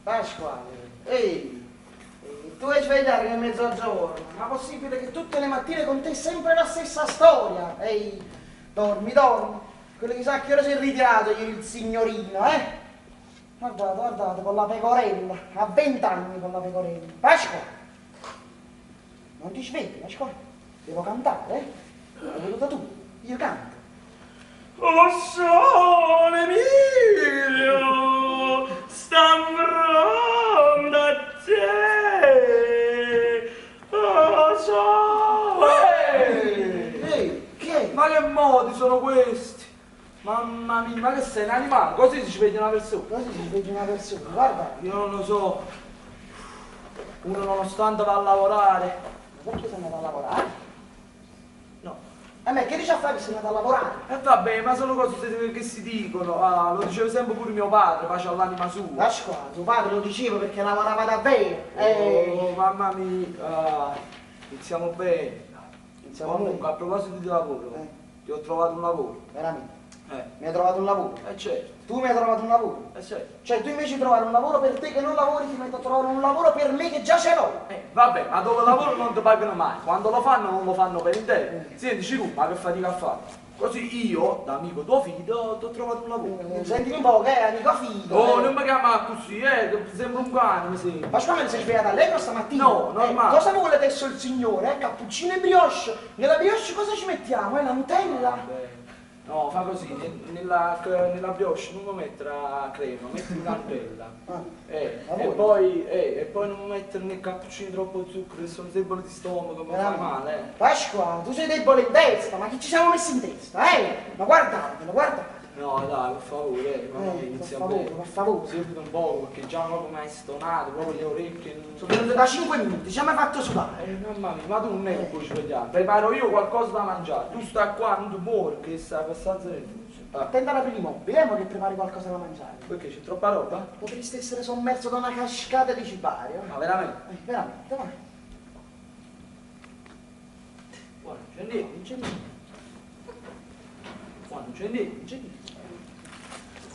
Pasquale, ehi, tu vuoi svegliare nel mezzogiorno? Ma possibile che tutte le mattine con te sempre la stessa storia? Ehi, dormi. Quello chissà a che ora si è ritirato ieri il signorino, eh? Guardate, con la pecorella, a 20 anni con la pecorella. Pasquale, non ti svegli, Pasquale? Devo cantare, eh? L'hai venuta tu, io canto. Oh sole mio, stanno da te. Oh sole. Ehi, che è? Ma che modi sono questi? Mamma mia, ma che sei un animale? Così si sveglia una persona? Così si sveglia una persona, guarda. Io non lo so. Uno nonostante va a lavorare. Ma perché sei andato a lavorare? No. A me che dici a fare che sei andato a lavorare? E vabbè, ma sono cose che si dicono. Ah, lo diceva sempre pure mio padre, pace all'anima sua. Lascia qua, tuo padre lo diceva perché lavorava davvero. Oh, mamma mia. Iniziamo bene. Iniziamo Comunque, bene. a proposito di lavoro, ti ho trovato un lavoro. Veramente. Eh. Mi hai trovato un lavoro. Certo. Tu mi hai trovato un lavoro. Certo. Cioè tu invece di trovare un lavoro per te che non lavori ti metti a trovare un lavoro per me che già ce l'ho. Vabbè, ma dove lavoro non ti pagano mai. Quando lo fanno non lo fanno per intero. Senti, tu, ma che fatica a fare? Così io, da amico tuo figlio, ti ho trovato un lavoro. Sentimi un po', che è amico figlio. Oh, non mi chiama così, che sembra un cane, mi sembra. Ma scusa, sei svegliato allegro stamattina? No, normale. Cosa vuole adesso il signore? Cappuccino e brioche. Nella brioche cosa ci mettiamo? La Nutella? Vabbè. No, fa così, nella brioche non mi mettere la crema, metti una Nutella. E poi non mettere né cappuccino troppo zucchero, che sono debole di stomaco, mi fa male. Pasqua, tu sei debole in testa, ma chi ci siamo messi in testa, Ma guardate. No, dai, per favore, inizia bene. Per favore. Seguito un po', perché già proprio mi hai stonato, proprio le orecchie. Sono venuto da 5 minuti, ci ha mai fatto sudare. Mamma mia, ma tu non è che puoi svegliare. Preparo io qualcosa da mangiare. Tu stai qua, non ti muovi, che stai passando nel Attenta alla prima mobile, che prepari qualcosa da mangiare. Perché c'è troppa roba? Potresti essere sommerso da una cascata di cibario. Ma veramente? Veramente, vai. Qua non c'è niente. Non c'è niente. Qua non c'è niente. Non c'è niente.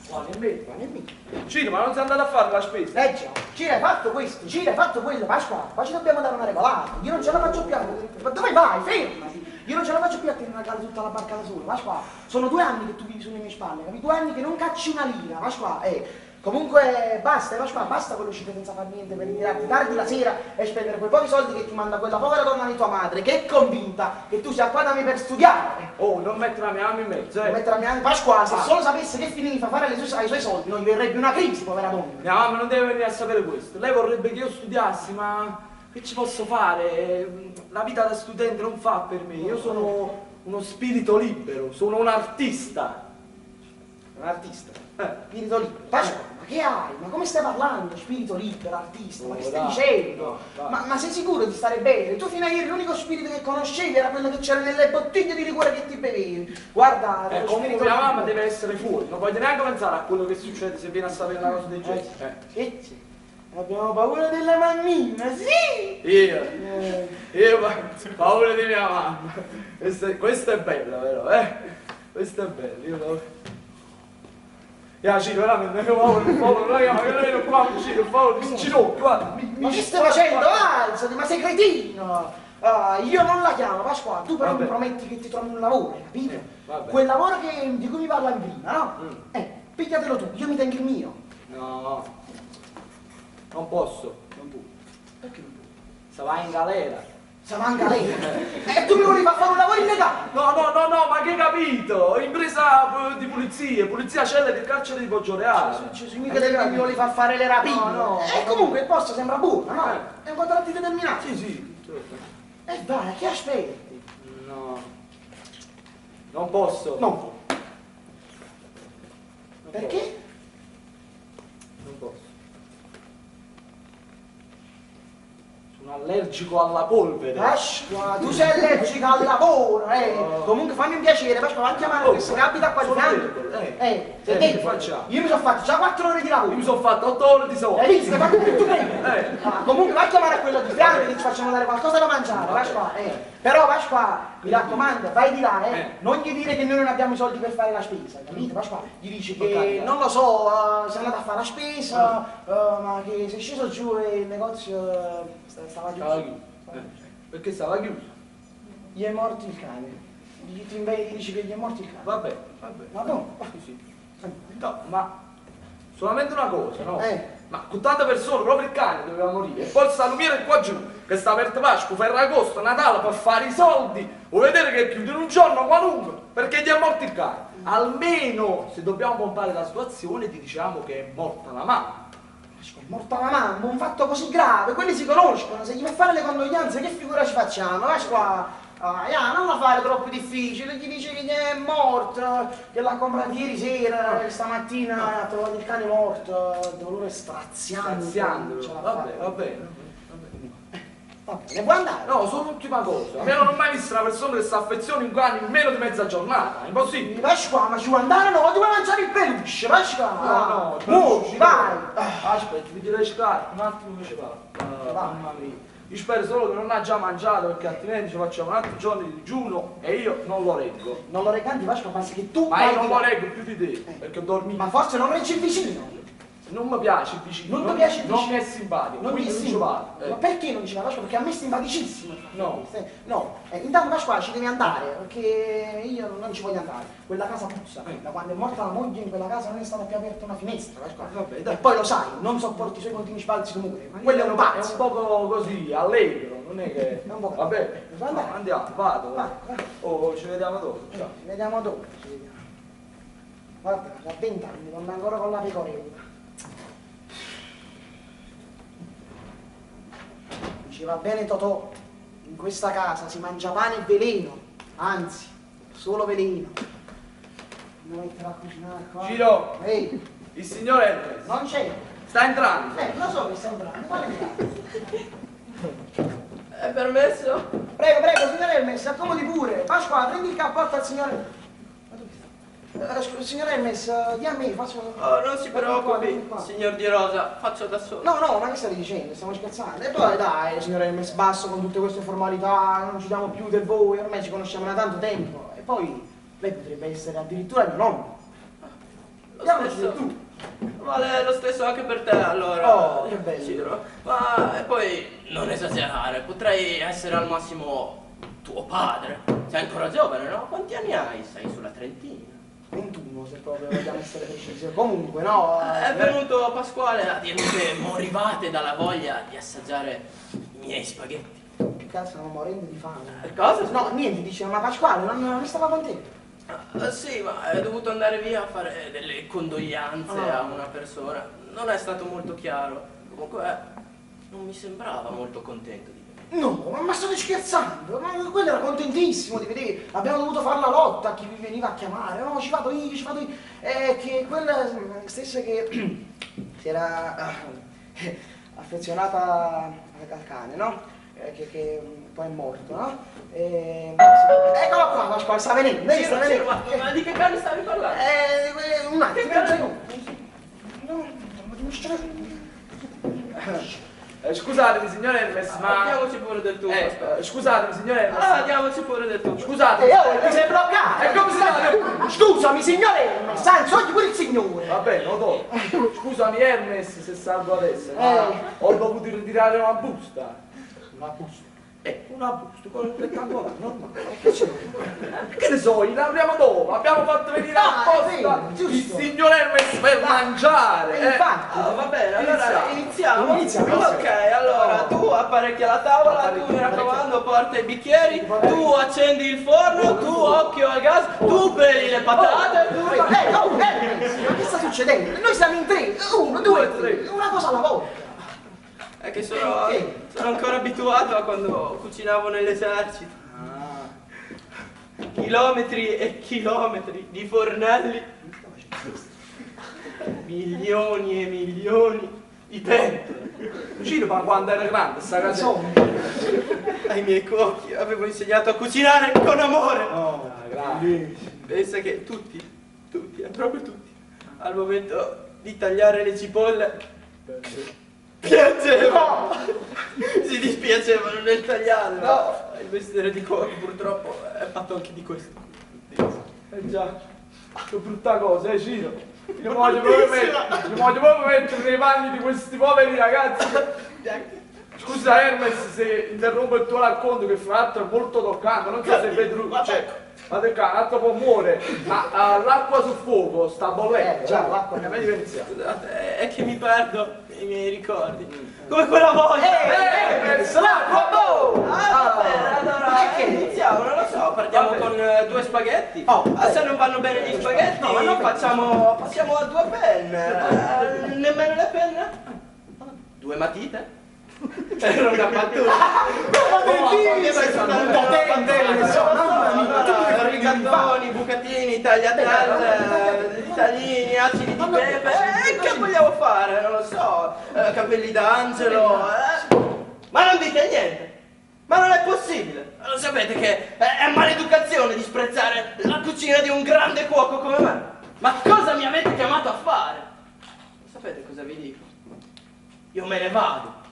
Qua nemmeno. Qua nemmeno. Ciro, ma non sei andato a fare la spesa? Già, Ciro hai fatto questo, Ciro hai fatto quello, Pasqua, qua ci dobbiamo dare una regolata. Io non ce la faccio più. Ma dove vai? Fermati. Io non ce la faccio più a tenere tutta la barca da sola, Pasqua. Sono 2 anni che tu vivi sulle mie spalle, capi? 2 anni che non cacci una lira, Pasqua. Comunque basta, Pasqua, basta quello uscire senza far niente per ritirarti tardi la sera e spendere quei pochi soldi che ti manda quella povera donna di tua madre, che è convinta che tu sia qua da me per studiare. Oh, non mettere la mia anima in mezzo, Non mettere la mia Pasqua, se solo sapesse che finiva a fare ai suoi soldi, non gli verrebbe una crisi, povera donna. Mia mamma non deve venire a sapere questo. Lei vorrebbe che io studiassi, ma che ci posso fare? La vita da studente non fa per me. Io sono uno spirito libero, sono un artista. Un artista? Spirito libero. Pasqua, ma che hai? Ma come stai parlando? Spirito libero, artista? Ma che stai dicendo? Ma sei sicuro di stare bene? Tu fino a ieri l'unico spirito che conoscevi era quello che c'era nelle bottiglie di liquore che ti bevevi. Guarda, lo Comunque spirito mia libero. mamma deve essere fuori, non puoi neanche pensare a quello che succede se viene a sapere una cosa del genere. Sì. Abbiamo paura della mammina, sì! Io paura di mia mamma. Questa è bella, vero? Questa è bella, io lo... Ciro, veramente, io paura, raga, qua vicino, per favore, mi ginocchio, guarda. Ma che stai facendo? Alzati, ma sei cretino! Io non la chiamo, Pasqua, tu però mi prometti che ti trovi un lavoro, capito? Quel lavoro di cui mi parlavi prima, no? Pigliatelo tu, io mi tengo il mio. No, non posso. Non puoi. Perché non puoi? Se vai in galera. Savanca lei! E tu mi volevi fare un lavoro illegale! No, ma che hai capito? Impresa di pulizia celle del carcere di Poggioreale. Mica che mi volevi far fare le rapine! No. E comunque il posto sembra buono, no? È un contratto determinato! Sì. E dai, che aspetti? No. Non posso. Non puoi. Perché? Non posso. un allergico alla polvere. Pasqua, tu sei allergico al lavoro, Comunque fammi un piacere, Pasqua, vai a chiamare questo che abita qua di fianco. Che facciamo? Io mi sono fatto già 4 ore di lavoro. Io mi sono fatto 8 ore di sonno. Hai visto? Hai fatto tutto bene. Comunque vai a chiamare a quello di fianco che ci facciamo dare qualcosa da mangiare, Pasqua. Però Pasqua, mi raccomando, vai di là, non gli dire che noi non abbiamo i soldi per fare la spesa, capito Pasqua? Gli dici che, non lo so, sei andato a fare la spesa, ma che sei sceso giù e il negozio stava chiuso. Perché stava chiuso? Gli è morto il cane. Ti invei e dici che gli è morto il cane. Vabbè. Ma no? Sì. No, ma solamente una cosa, no? Ma con tante persone, proprio il cane doveva morire. E poi sta lumiere qua giù, che sta per Pasqua, Ferragosto, Natale, per fare i soldi. Vuoi vedere che chiude in un giorno qualunque? Perché gli è morto il cane. Almeno, se dobbiamo pompare la situazione, ti diciamo che è morta la mamma. È morta la mamma, un fatto così grave, quelli si conoscono, se gli fa fare le condoglianze che figura ci facciamo? Pasqua, non la fare troppo difficile, gli dice che gli è morto, che l'ha comprato ieri sera, che stamattina ha trovato il cane morto, dolore straziante. Va bene. Ne puoi andare? No, solo l'ultima cosa. Io non ho mai visto una persona che si affezioni un cane in meno di mezza giornata, è impossibile. Pasqua, ma ci vuoi andare? No, ti vuoi mangiare il peluche, Pasqua? No, muovi, vai! Aspetta, mi direi scarpe, un attimo che ci va. Mamma mia. Io spero solo che non ha già mangiato, perché altrimenti ci facciamo un altro giorno di digiuno e io non lo reggo. Non lo regganti, Pasqua, pensi che tu... Ma io non lo reggo più di te, perché dormi. Ma forse non reggi il vicino? Non mi piace il vicino. Non ti piace il vicino? Non mi è simpatico, Non quindi ti è non ci vado. Ma perché non ci va, Pasqua? Perché a me è simpaticissimo. No. No, intanto Pasqua ci devi andare, perché io non ci voglio andare. Quella casa puzza. Da quando è morta la moglie in quella casa non è stata più aperta una finestra, Pasqua. Vabbè, dai. E poi lo sai, non sopporti i suoi continui sbalzi d'umore. Quello è un pazzo. È un poco così, allegro, non è che... È un po'. Vabbè, no, andiamo, vado. Vai. Oh, ci vediamo dopo. Ciao. Ci vediamo dopo, ci vediamo. Guarda, da 20 anni, non ancora con la pecorella. Diceva bene Totò, in questa casa si mangia pane e veleno, anzi, solo veleno. Non metterà a cucinare qua. Ciro, Ehi, il signor Hermes non c'è. sta entrando. Lo so che sta entrando, quale È permesso? Prego, prego, signor Hermes, accomodi pure. Pasqua, prendi il cappotto al signore. Ma dove sta? Signor Hermes, di a me, faccio... Oh, non si preoccupi, qua. signor Di Rosa, faccio da solo. No, no, ma che stai dicendo? Stiamo scherzando. E poi dai, signor Hermes, basso con tutte queste formalità, non ci diamo più del voi, ormai ci conosciamo da tanto tempo. E poi, lei potrebbe essere addirittura mio nonno. Lo Diamoci stesso. tu. Vale lo stesso anche per te, allora. Oh, che bello. Ciro. Ma e poi, non esagerare, potrei essere al massimo tuo padre. Sei ancora giovane, no? Quanti anni hai? Sei sulla trentina. 21, se proprio vogliamo essere precisi. Comunque, no... È venuto Pasquale a dirmi che morivate dalla voglia di assaggiare i miei spaghetti. Che cazzo, stiamo morendo di fame. Cosa? No, niente, diceva, ma Pasquale, non stava con te? Sì, ma è dovuto andare via a fare delle condoglianze a una persona. Non è stato molto chiaro. Comunque, non mi sembrava molto contento di me. No, ma state scherzando? Ma quello era contentissimo di vedere. Abbiamo dovuto fare la lotta a chi vi veniva a chiamare. No, ci vado io, ci vado io. Che quella stessa che si era affezionata al cane, no? Che poi è morto, no? Eccolo qua, Pasquale, sta venendo. Sta venendo. Ma di che cane stavi parlando? Un attimo, Che cane? no, ma dimostrare. Scusatemi, signor Hermes, ma... Diamoci pure del tuo. Scusatemi, signor Hermes. Diamoci pure del tuo. Scusate. Mi sei bloccato! E come si fa? Scusami, signore! Anzi, oggi pure il signore! Va bene, lo do. Scusami Hermes se salgo adesso, ma ho dovuto ritirare una busta. Una busta. Una busta con il rettangolare, normale. Che ne so, inauguriamo dopo, abbiamo fatto venire apposta il signor Hermes per mangiare. Infatti. Va bene, allora iniziamo. Iniziamo. Ok, allora tu apparecchia la tavola, tu mi raccomando porta i bicchieri, tu accendi il forno, tu occhio al gas, tu peli le patate, tu... Ma che sta succedendo? Noi siamo in tre, 1, 2, 3, una cosa alla volta. È che sono ancora abituato a quando cucinavo nell'esercito. Chilometri e chilometri di fornelli, milioni e milioni i pentoli. Vicino ma quando era grande sta casa. Ai miei cuochi avevo insegnato a cucinare con amore. Oh, grazie. Pensa che tutti, proprio tutti, al momento di tagliare le cipolle piangevano, si dispiacevano nel tagliarle. No. Il mestiere di cuoco purtroppo è fatto anche di questo. Già, che brutta cosa, Ciro. Mi voglio proprio mettere nei panni di questi poveri ragazzi. Scusa Hermes se interrompo il tuo racconto che fra l'altro è molto toccante, non so se vedi, cioè, ma te un altro po' muore, ma l'acqua sul fuoco sta bollendo. Già, l'acqua è meglio iniziare. Scusate, è che mi perdo i miei ricordi. Come quella volta! Allora, che iniziamo? Non lo so, partiamo con 2 spaghetti. Se non vanno bene gli spaghetti, passiamo a 2 penne. Nemmeno le penne? 2 matite? Era una battuta. Rigatoni, bucatini, tagliatelle, taglini, acidi di pepe. Che vogliamo fare? Non lo so. Capelli d'angelo. Ma non dite niente. Ma non è possibile. Lo sapete che è maleducazione disprezzare la cucina di un grande cuoco come me. Ma cosa mi avete chiamato a fare? Sapete cosa vi dico? Io me ne vado.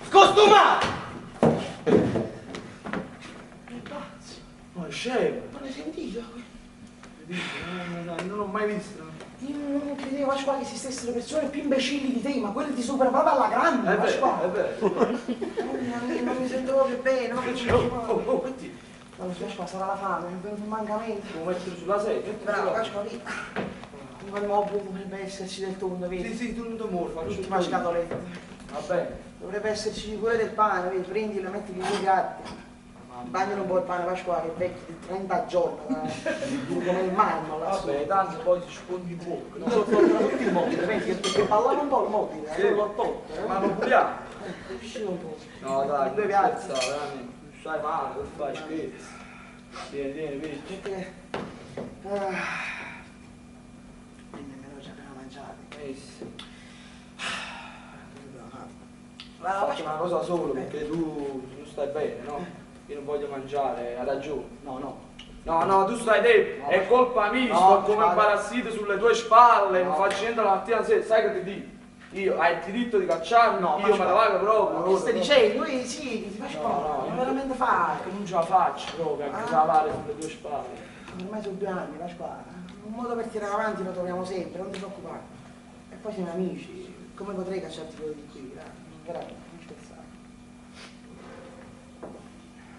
Scostumato! Ma è scemo. Non l'hai sentito? Non l'ho mai visto. Io non credevo, Pasqua, che esistessero persone più imbecilli di te, ma quelli ti supera proprio alla grande, Pasqua. È vero. Non mi sento proprio bene, non mi sento proprio. Metti. Ma Pasqua, sarà la fame, è venuto un mancamento. Devo mettere sulla sedia. Bravo, Pasqua, lì. Un uovo dovrebbe esserci del tonno, vedi? Sì, tu non ti muovi, faccio L'ultima scatoletta. Va bene. Dovrebbe esserci pure del pane, vedi? Prendilo, mettili in due gatti. Bagnalo un po' il pane Pasqua che è vecchio di 30 giorni, come il marmo là su. Vabbè, tanto poi si sfondi in bocca. Io l'ho tolto tutti i mobili, vedi? Che ballava un po' il mobile, allora l'ho tolto. Ma non puliamo. È uscito un po'. No dai, due non piazze. scherzare, veramente. Tu stai male, che fai scherzi. Vieni, vedi. Perché... nemmeno ci abbiamo mangiati. Sì. Ma Facciamo una cosa solo perché tu non stai bene, no? Io non voglio mangiare, hai ragione. No, tu stai te, No, è colpa mia, no, sto come guarda. un parassito sulle tue spalle, No. non faccio niente la mattina alla sera, sai che ti dico? Io hai il diritto di cacciarmi, No, io me la vago proprio. Che stai dicendo? Lui sì, ti faccio No, non veramente fare. Che non ce la faccio proprio, anche se la vale sulle tue spalle. Ormai sono 2 anni, Pasqua. Un modo per tirare avanti lo troviamo sempre, non ti preoccupare. E poi siamo amici, come potrei cacciarti fuori di qui? Veramente, non scherzare.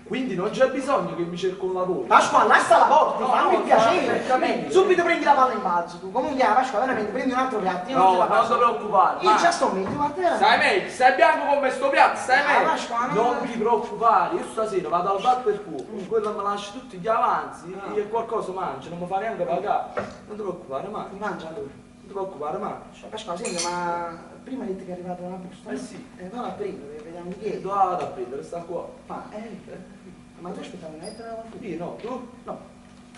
Quindi non c'è bisogno che mi cerco un lavoro. Pasqua, lascia la porta, No, fammi no, il piacere. certamente. Subito prendi la palla in balzo tu. Comunque, Pasqua, veramente, prendi un altro piatto. Io No, ce la non faccio. ti preoccupare. Io vai. già sto meglio, guarda. Stai meglio, stai bianco come sto piatto, stai Ah, meglio. Pasqua, no. Non ti preoccupare, io stasera vado al bar per cuoco, quello mi lascia tutti gli avanzi e qualcosa mangio, non mi fa neanche pagare. Non ti preoccupare mai, Mi mangia allora. non ti preoccupare mai. Pasqua, senti, ma prima hai detto che è arrivata una busta? Eh sì. Vado a prendere, vediamo di E che. tu vado a prendere, sta qua. Ma tu aspettavi una lettera da qualcuno? Io no, tu? No.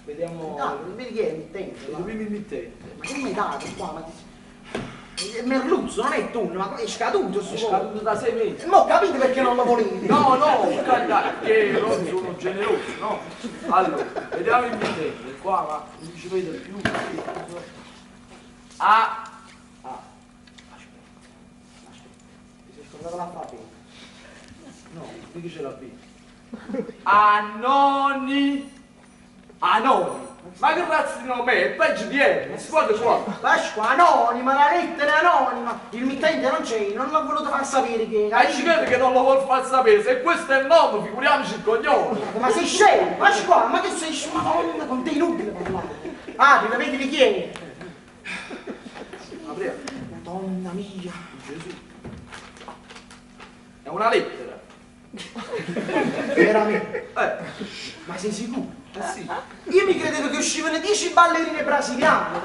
Vediamo. No, vedi che è emittente. I va. primi mittente. Ma che mi hai dato qua? Ma è merluzzo, non è tonno, ma è scaduto È su scaduto da 6 mesi. Mo capite perché non lo volevi? No, per carità, perché loro sono generosi, no? Allora, vediamo il mittente, qua, ma non ci vedo più. A. Ti sei scordato la frappa? No, qui che c'è la B. Anoni. Ma che razza di nome è? È peggio di N, si può qua. Pasqua, anonima, la lettera è anonima. Il mittente non c'è, non l'ho voluto far sapere che... E ci vede che non lo vuol far sapere, se questo è il nome, figuriamoci il cognome. Ma sei scemo, Pasqua, ma che sei scemo? Madonna, con te è inutile parlare. Ah, ti vedi di chi è? Apriamo. Madonna mia. Gesù. È una lettera. Veramente? Ma sei sicuro? Sì. Io mi credevo che uscivano 10 ballerine brasiliane.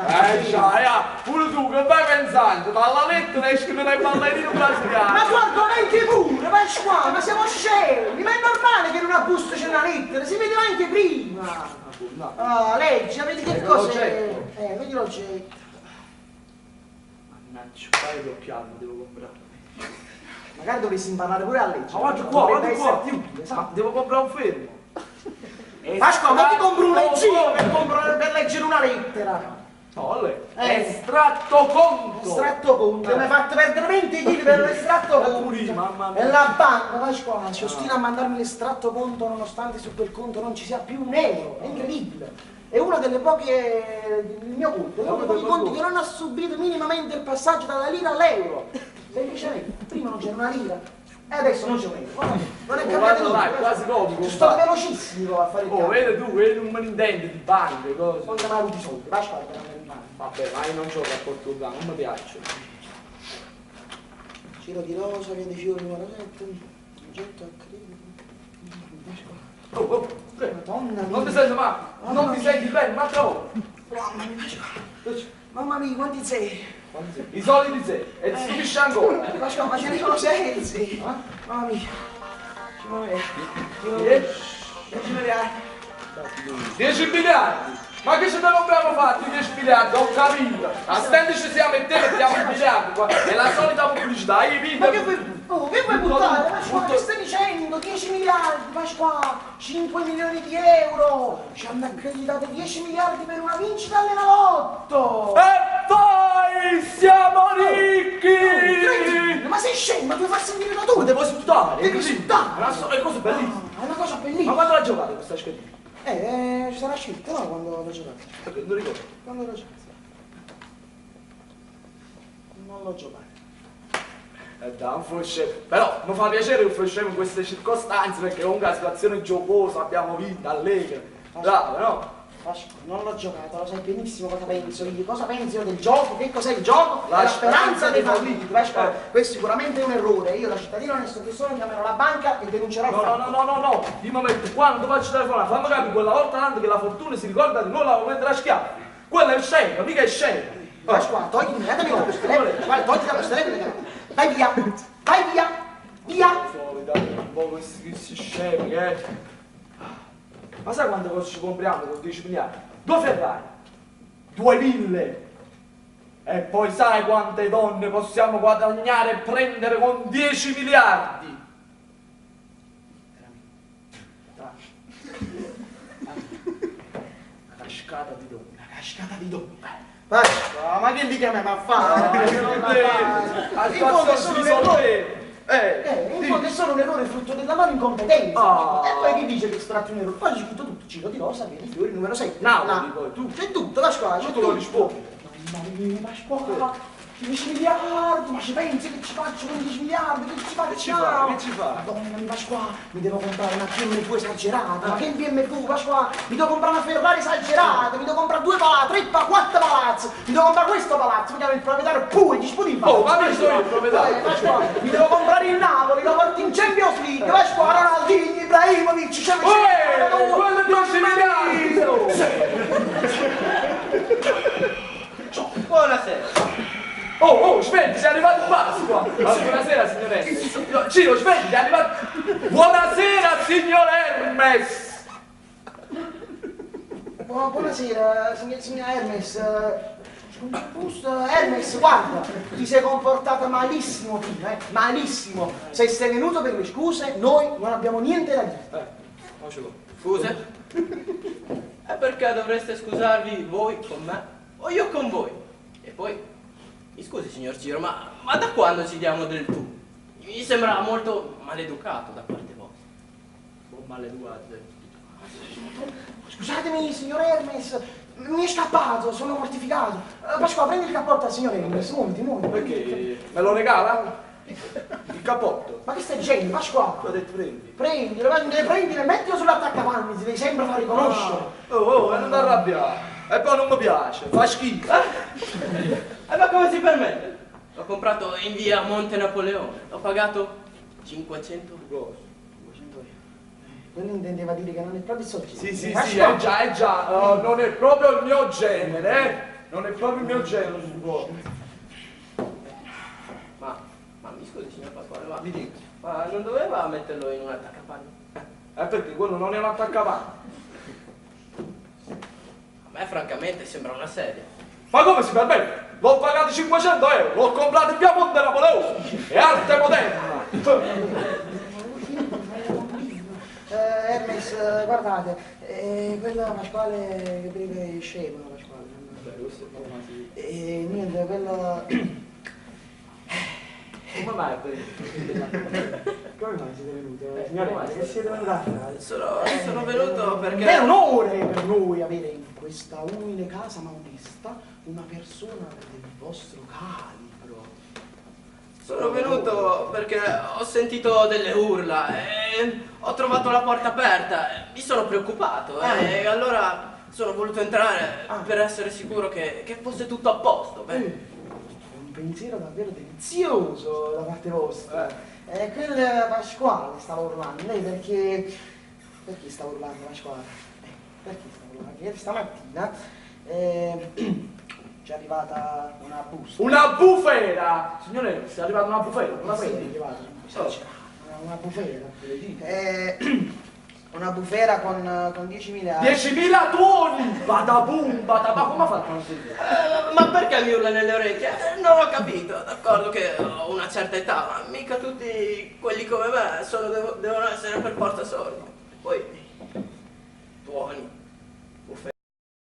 Pure tu che vai pensando, dalla lettera escono le ballerine brasiliane. Ma tu argomenti pure, Pasquale, ma siamo scemi, ma è normale che in una busta c'è una lettera, si vedeva anche prima. No. Ah, leggi, vedi che cos'è? Vedi l'oggetto. Mannaggia, fai l'occhiale, devo comprare. Magari dovresti imparare pure a leggere. Ma guarda qua, guarda qua. Più utile, Ma devo comprare un fermo. Pasqua, ma ti compro un leggino per leggere una lettera. No, lei. Estratto conto. Estratto conto, mi hai fatto perdere 20 kg per l'estratto conto. Mamma mia. E la banca, Pasqua, si ostina a mandarmi l'estratto conto nonostante su quel conto non ci sia più un euro. È incredibile. È uno delle poche, il mio conto, è uno dei pochi conti che non ha subito minimamente il passaggio dalla lira all'euro. Semplicemente, prima non c'era una lira. E adesso non c'è un euro. Non è cambiato Dai, niente. quasi comico. Sto velocissimo a fare il Oh, cambio. vedi tu, non me ne intendo di banche, cose. Non ti mai avuto i soldi, Pasqua per andare in banca. Vabbè, ma io non gioco a Portogallo, non mi piace. Giro di rosa, via di fiori, guardate, oggetto a credito. Oh, Madonna mia. non ti senti ma non ti senti bene, ma trovo. Mamma mia, mamma mia, quanti sei? I soldi di sé, e ti stupisci ancora. Pasqua, ma ce ne sono sensi. Mamma mia. Ci muove. 10 miliardi. 10 miliardi! Ma che ce ne abbiamo fatti 10 miliardi? Ho capito! A stenti ci siamo e te mettiamo i miliardi qua. È la solita pubblicità, io vinto. Ma che vuoi buttare? Pasqua, che stai dicendo? 10 miliardi, Pasqua, 5 milioni di euro. Ci hanno accreditato 10 miliardi per una vincita all'Enalotto. E poi siamo ricchi! Ma sei scemo, ma devi far sentire da tu. Devo sudare, Devi sudare. è una cosa bellissima. È una cosa Ma bellissima. quando l'ha giocata questa schedina? Ci sarà scelta, no? Quando l'ho giocato. Non ricordo. Quando l'ho giocato. Non l'ho giocato. Da un fosce. Però mi fa piacere che facciamo in queste circostanze perché comunque la situazione è giocosa, abbiamo vinto, allegra. Bravo, no? Pasqua, non l'ho giocato, lo sai benissimo cosa penso io. Cosa penso io del gioco? Che cos'è il gioco? La La speranza dei falliti. falliti. Pasqua, questo sicuramente è un errore. Io da cittadino onesto che sono chiamerò la banca e denuncerò il fatto. No. Di momento, quando faccio telefonare, fammi capire quella volta tanto che la fortuna si ricorda di noi la mettere a schiaffi. Quello è scemo, mica è scemo. Pasqua, togli immediatamente da questo telefono. Guarda, togli da questo telefono. Vai via, vai via, via. Solita, un po' questi scemi, eh. Ma sai quante cose ci compriamo con 10 miliardi? 2 Ferrari, 2 ville. E poi sai quante donne possiamo guadagnare e prendere con 10 miliardi? Una cascata di donne. Una cascata di donne. Pasqua, ma che li chiamiamo a fare? In fondo è solo un errore. In fondo è solo un errore frutto della loro incompetenza. E poi chi dice che è stato un errore? Poi c'è scritto tutto, giro di rosa, via di fiori, numero 6. Napoli, poi tu. C'è tutto, Pasqua, c'è Tu te lo tutto. rispondi. Mamma mia, Pasqua, 10 miliardi, ma ci pensi che ci faccio con 10 miliardi? Che ci facciamo? Che ci fa? Madonna mia, Pasqua, mi devo comprare una BMW esagerata. Ma che BMW, Pasqua? Mi devo comprare una Ferrari esagerata, mi devo comprare 2 palazzi, 3, 4 palazzi, mi devo comprare questo palazzo, mi chiama il proprietario pure, gli sputi in faccia. Oh, ma io sono il proprietario. Pasqua, mi devo comprare il Napoli, lo porto in Champions League, Pasqua, Ronaldinho, Ibrahimovic, c'è quello è 10 miliardi! Buonasera. Oh, sveglio, sei arrivato in Pasqua! Buonasera, signor Hermes! Ciro, sveglio, sei arrivato... Buonasera, signor Hermes! Buonasera, signora Hermes. Hermes, guarda, ti sei comportata malissimo prima, malissimo. Se sei venuto per le scuse, noi non abbiamo niente da dire. Non ce l'ho. Scuse? E perché dovreste scusarvi voi con me o io con voi? E poi, mi scusi signor Ciro, ma da quando ci diamo del tu? Mi sembra molto maleducato da parte vostra. Oh, maleducato. Scusatemi, signor Hermes, mi è scappato, sono mortificato. Pasqua, prendi il cappotto al signor Hermes, muoviti. Perché? Me lo regala? Il cappotto? Ma che stai dicendo, Pasqua? L'ho detto prendi. Prendilo, e mettilo sull'attaccapanni, ti devi sempre far riconoscere. Oh, non ti arrabbiare. E poi non mi piace, fa schifo. Ma come si permette? L'ho comprato in via Monte Napoleone, l'ho pagato 500 Cosa? quello intendeva dire che non è proprio il suo genere. Sì, Pasquale. è già, non è proprio il mio genere, eh? Non è proprio il mio genere, si può. Ma mi scusi, signor Pasquale, Mi dica. ma non doveva metterlo in un attaccapanni? Perché quello non è un attaccapanni. A me francamente sembra una sedia. Ma come si permette? L'ho pagato 500 euro, l'ho comprato in via Monte Napoleone, è arte moderna. Hermes, guardate, quella Pasquale che breve scema, Pasquale. Niente, quella... Come mai? Come mai siete venuti? Signore, che siete venuti a fare? Sono venuto perché... È un onore per noi avere in questa umile casa ma onesta una persona del vostro calibro. Sono venuto perché ho sentito delle urla e ho trovato la porta aperta. Mi sono preoccupato e allora sono voluto entrare per essere sicuro che fosse tutto a posto. È un pensiero davvero delizioso da parte vostra. Quel Pasquale stava urlando. Lei perché stava urlando Pasquale? Perché stava urlando? Perché ieri stamattina ci è arrivata una busta. Una bufera! Signore, è arrivata una bufera, una Sì, è fredda. arrivata una bufera. Una bufera con 10.000 euro. 10.000 tuoni! Badabum, badabà, come ha fatto a non sentire? Ma perché mi urla nelle orecchie? Non ho capito. D'accordo che ho una certa età, ma mica tutti quelli come me devono essere per forza sordi. Poi